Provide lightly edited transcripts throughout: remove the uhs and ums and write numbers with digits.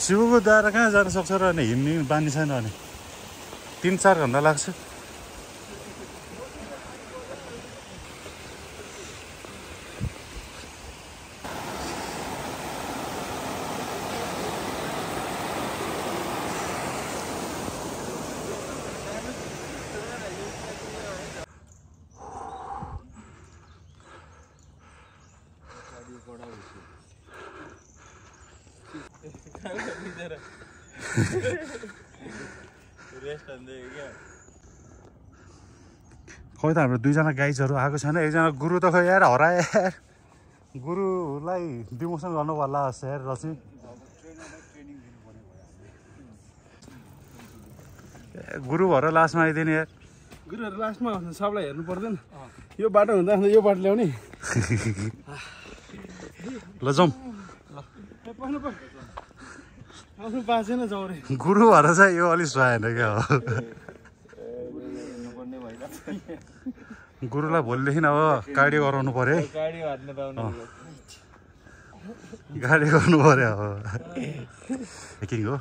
शिवको दारा कहाँ जान सक्छ र अनि हिँड्ने बानी छैन भने 3-4 घन्टा लाग्छ खै त हाम्रो 2जना गाइजहरू आएको छैन एकजना गुरु त खै यार हराए यार गुरुलाई डिमोसन गर्नु पर्ला यार रसी गुरु भएर लास्टमा आइदिने यार गुरुहरू लास्टमा आउँछ सबलाई हेर्नु पर्दैन यो बाटो हुँदा यो बाटो ल्याउने ल जाउँ आउनु पाएन जाउरे गुरु भएर चाहिँ यो अलिक सुहाएन क्या हो गुरुलाई भोलिदेखि अब गाडी गराउनु पर्यो है गाडी गर्नु पर्यो अब हाइकिङ हो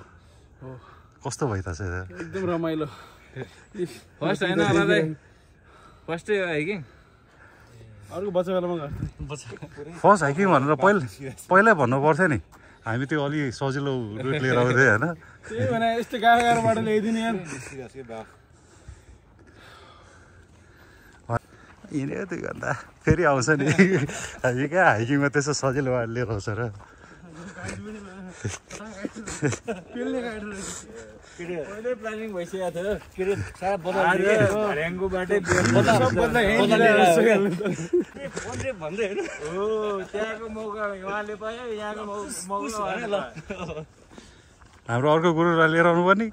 कस्तो भइरहेछ एकदम रमाइलो फर्स्ट हैन होला फर्स्ट हाइकिङ अर्को बच्चा बेलामा गर्थ्यो फर्स्ट हाइकिङ भनेर पहिल्यै भन्नु पर्थ्यो नि हामी त्यो अलि सजिलो रुट लिएर आउँदै होइन त्यही भने यस्तो गाह्रो गाह्रो बाटो ल्याइदिने यार हिँड्यो 2 घन्टा फेरि आउँछ नि हामी कहाँ हाइकिङमा त्यसो सजिलो लिएर आउँछ र पहिल्यै प्लानिङ भइसकेको थियो के रे ह्याङको बाटै भन्दै होइन हो त्यहाँको मौका उहाँले पायो यहाँको मौका हाम्रो अर्को गुरुलाई लिएर आउनु पर्ने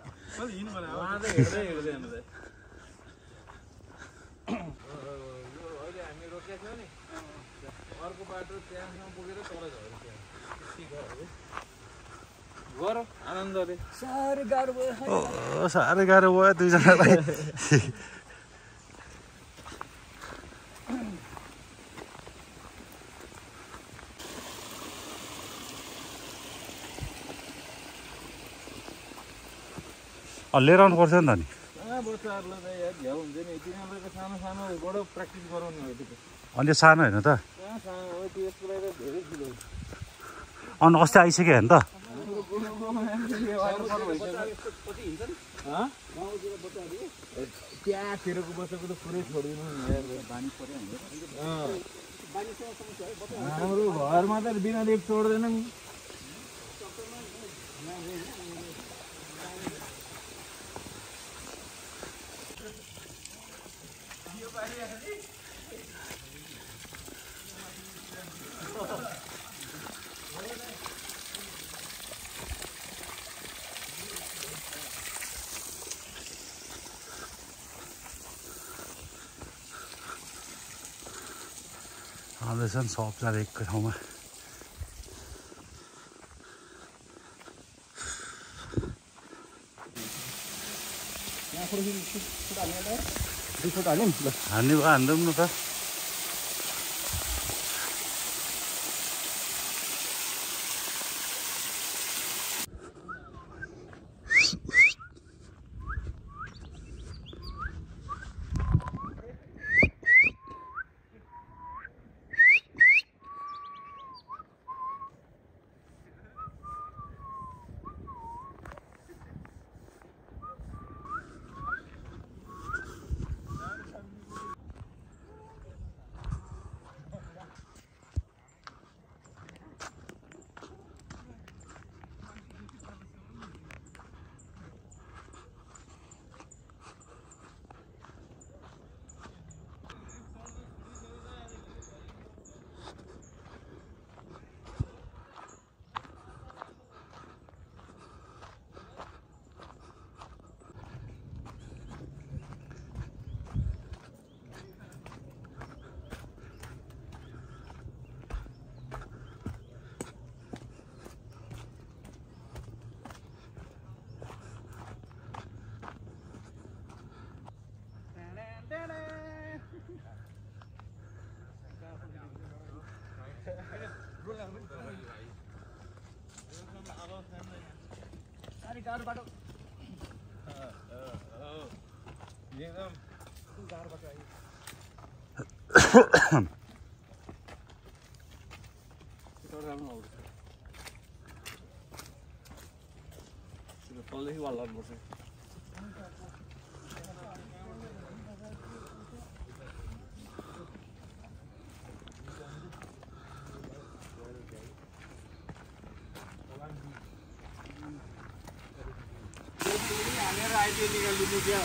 हामी रोकेको थियौँ नि अर्को बाटो त्यहाँसम्म पुगेर तल झऱ्यो आनन्दले साह्रै गाह्रो भयो साह्रै गाह्रो भयो 2जनालाई लिएर आउनु पर्छ नि त नि बच्चाहरूलाई त यार झ्याउ हुन्छ नि तिनीहरूलाई त सानो सानोबाट प्र्याक्टिस गराउनु हो त्यो अनि सानो होइन त कहाँ सानो हो त्यसको लागि त धेरै ठुलो अनि अस्ति आइसक्यो होइन त त्यहाँतिरको बच्चाको त पुरै छोडिदिनु हाम्रो घरमा त बिना लेप छोड्दैनन् आउँदैछन् सबजना एकै ठाउँमा हान्ने भयो हान्दैम न त गाह्रो बाटो एकदम गाह्रो बाटो आयो तलदेखि वाल लाग्नुपर्छ हालेर आइदियो निकालिदिनु क्या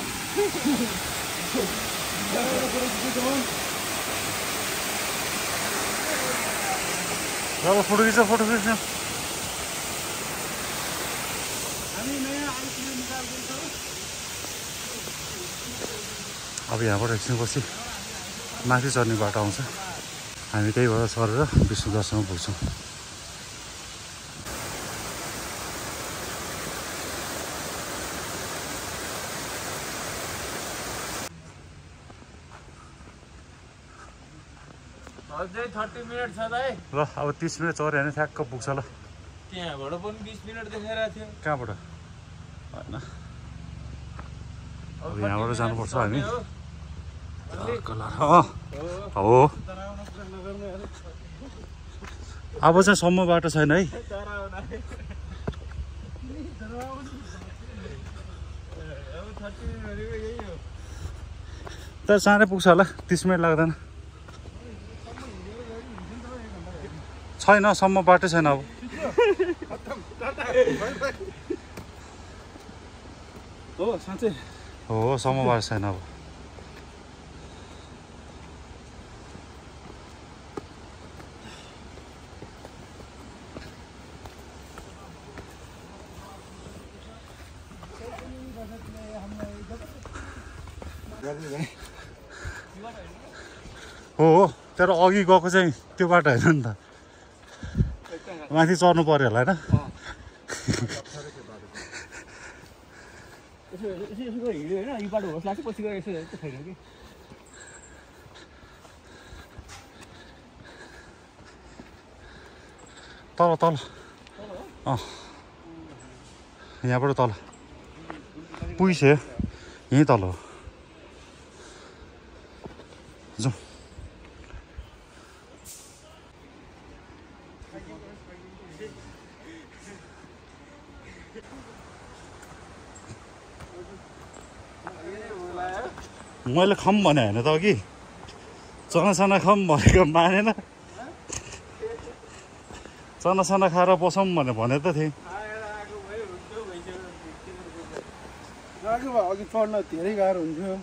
ल फोटो खिच्छ अब यहाँबाट एकछिनपछि माथि चढ्ने बाटो आउँछ हामी त्यहीबाट सरेर विष्णुदासम्म पुग्छौँ अझै 30 मिनट छ दाइ ल अब 30 मिनट चढ्यो भने ठ्याक्क पुग्छ ल त्यहाँबाट पनि 20 मिनट देखाइरहेको थियो कहाँबाट होइन अब यहाँबाट जानुपर्छ हामी हो अब चाहिँ सम्म बाटो छैन है तर चाँडै पुग्छ होला 30 मिनट लाग्दैन छैन सम्म बाटो छैन अब हो साँच्चै हो सम्म बाटो छैन अब हो तर अघि गएको चाहिँ त्यो बाटो होइन नि त माथि चढ्नु पर्यो होला होइन हिँड्यो होइन यो बाटो होस् लाग्छ पछि गएर यसो छैन कि तल यहाँबाट तल पुगिसक्यो यहीँ तल हो जाउँ मैले खम भने होइन त अघि चनासाना खम भनेको मानेन चनासाना खाएर बसौँ भने त थिएँ अघि चढ्न धेरै गाह्रो हुन्थ्यो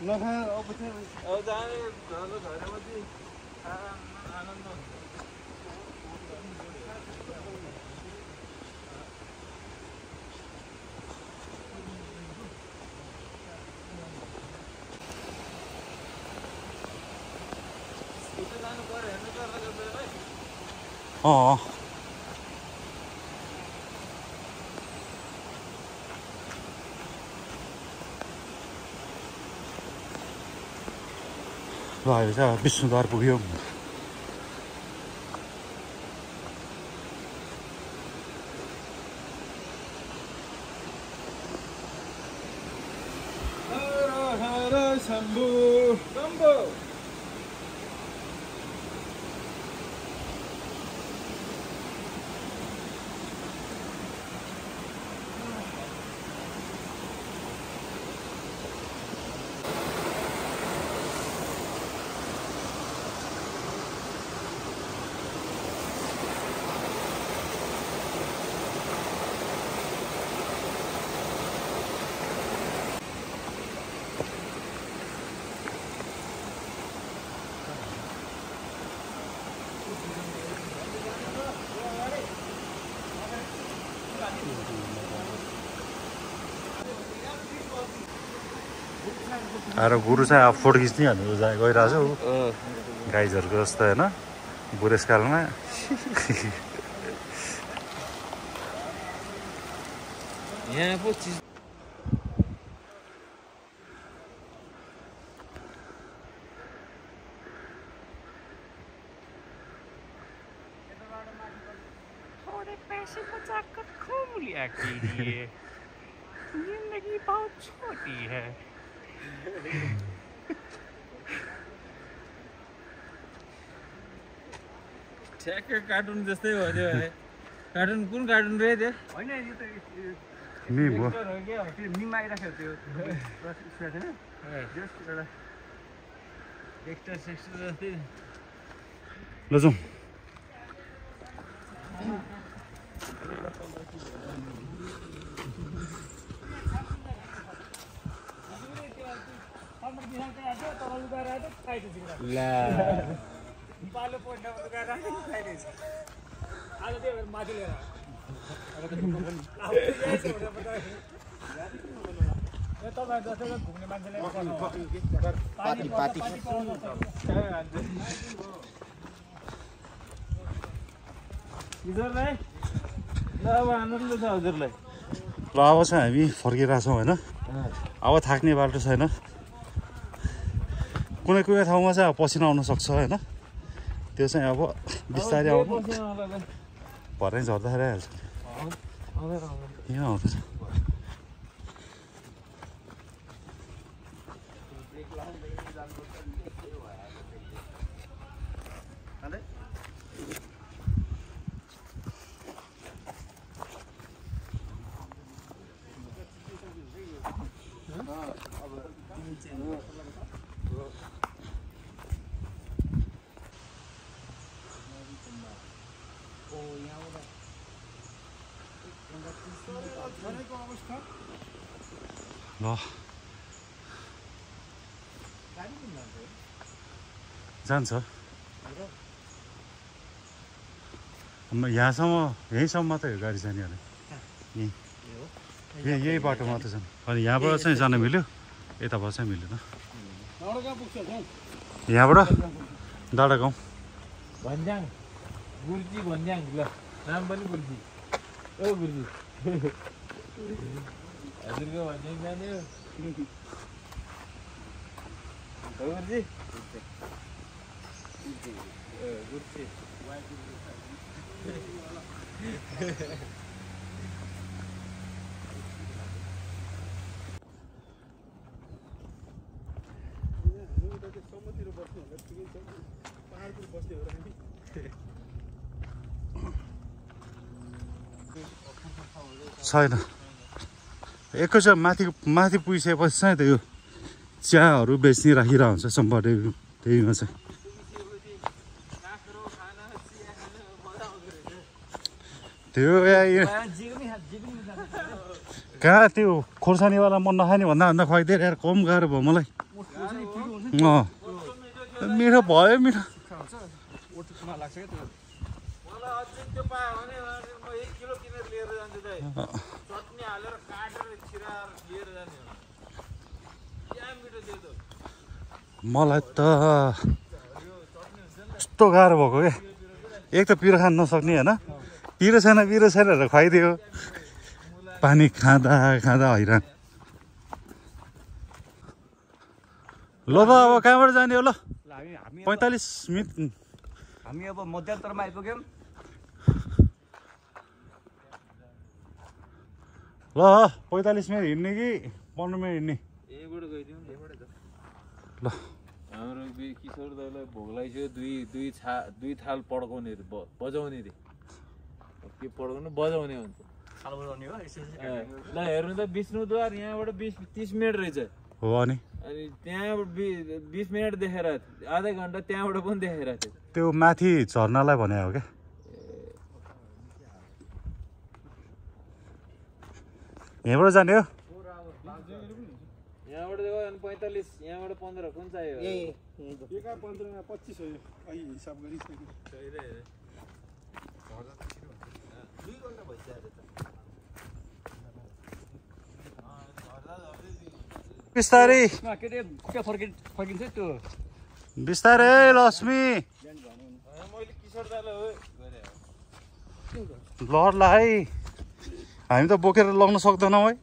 नखाएर अँ ल अहिले चाहिँ विष्णुद्वार पुग्यौँ शम्भु शम्भु आएर गुरु चाहिँ अब फोटो खिच्ने भनेर गइरहेको छ गाइजहरूको जस्तो होइन बुढेसकालमा यहाँ पो थोड़े पैसे बचाकर घूम लिया कीजिए जिंदगी बहुत छोटी है ठ्याक्क कार्टुन जस्तै भयो त्यो कार्टुन कुन कार्टुन रे त्यो हैन यो त मिम हो त्यो मिम आइराख्यो त्यो छैन जस्ट एउटा डेक्स्टर सेक्स्टर जस्तै ल जाउँ पालो पोड्न गएर खाइदिन्छ आज त्यो माथि लिएर तपाईँ जसरी घुम्ने मान्छेलाई हजुरलाई ल अब आनन्द छ हजुरलाई ल अब चाहिँ हामी फर्किरहेछौँ होइन अब थाक्ने बाटो छैन कुनै कुनै ठाउँमा चाहिँ अब पसिना आउन सक्छ होइन त्यो चाहिँ अब बिस्तारै आउनु भरै झर्दाखेरि आइहाल्छ यहाँ आउँदैछ ल जान्छ यहाँसम्म यहीँसम्म मात्रै हो गाडी जाने होला यही बाटो मात्रै छन् अनि यहाँबाट चाहिँ जान मिल्यो यताबाट चाहिँ मिलेन यहाँबाट डाँडा गाउँ भन्ज्याङ गुर्जी भन्ज्याङ ल नाम पनि गुर्जी ओ गुर्जी हजुरको भन्ज्याङ जाने हो गुर्जी गुर्जी छैन एकैचोटि माथि पुगिसकेपछि चाहिँ त्यो चियाहरू बेच्ने राखिरहेको हुन्छ सम्पर्क त्यहीमा चाहिँ त्यो कहाँ त्यो खोर्सानीवाला मन नखाने भन्दा खुवाइदिएर यार कम गाह्रो भयो मलाई मिठो भयो मिठो मलाई त कस्तो गाह्रो भएको क्या एक त पिरो खान नसक्ने होइन पिरो छैन भनेर खुवाइदियो पानी खाँदा हैरान ल त अब कहाँबाट जाने हो ल 45 मिनट हामी अब मध्यन्तरमा आइपुग्यौँ ल 45 मिनट हिँड्ने कि 15 मिनट हिँड्ने यहीँबाट गइदिउँ ल हाम्रो किशोर दाइलाई भोक लाग्यो दुई थाल पड्काउने अरे बजाउने अरे के पड्काउनु बजाउने हुन्छ ल हेर्नु त विष्णुद्वार यहाँबाट 20-30 मिनट रहेछ हो अनि त्यहाँबाट 20 मिनट देखेर आधा घन्टा त्यहाँबाट पनि देखेर थियो त्यो माथि झर्नालाई भने हो क्या यहाँबाट जाने हो यहाँबाट देखो 45 यहाँबाट 15 कुन चाहियो एका 15 मा 25 हो अहिले हिसाब गरिसक्यो बिस्तारै फर्किन्छ त्यो बिस्तारै लक्ष्मी मैले किशोर दाइलाई लड्ला है हामी त बोकेर लग्न सक्दैनौँ है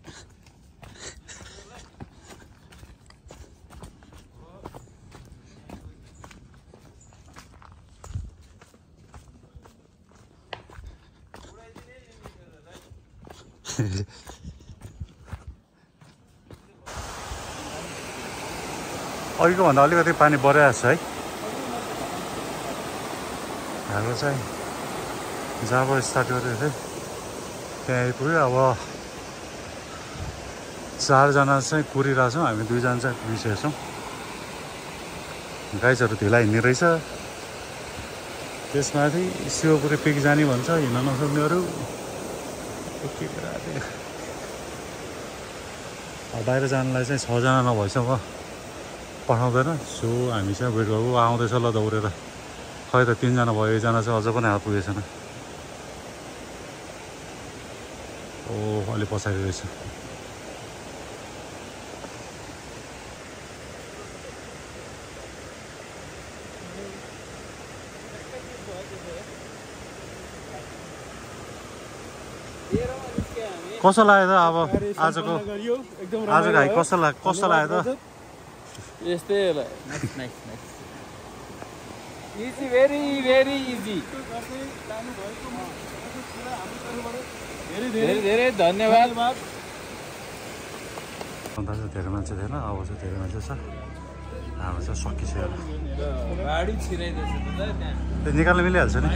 अघिको भन्दा अलिकति पानी बढिरहेको छ है। हाम्रो चाहिँ जब स्टार्ट गरेको थिएँ त्यहाँ आइपुग्यो। अब 4 जना चाहिँ कुरिरहेको छौँ, हामी 2 जना चाहिँ पुगिसकेको छौँ। गाइजहरू ढिला हिँड्ने रहेछ। त्यसमाथि शिवपुरी पिक जाने भन्छ, हिँड्न नसक्नेहरू के बाहिर जानलाई चाहिँ 6 जना नभएसम्म पठाउँदैन। सो हामी चाहिँ वेट गरेको आउँदैछ ल दौडेर। खै त 3 जना भयो, 1 जना चाहिँ अझ पनि आइपुगेको छैन। ओ अलि पछाडि रहेछ। कस्तो लाग्यो त अब आजको हाइ कस्तो लाग्यो त? यस्तै होला। Easy, very very easy. धेरै धेरै धन्यवाद। अन्त चाहिँ धेरै मान्छे थिएन, अब चाहिँ धेरै मान्छे छ। हाम्रो चाहिँ सकिसक्यो। गाडी छिराइदिएछ त त्यहाँ। निकाल्न मिलिहाल्छ नि।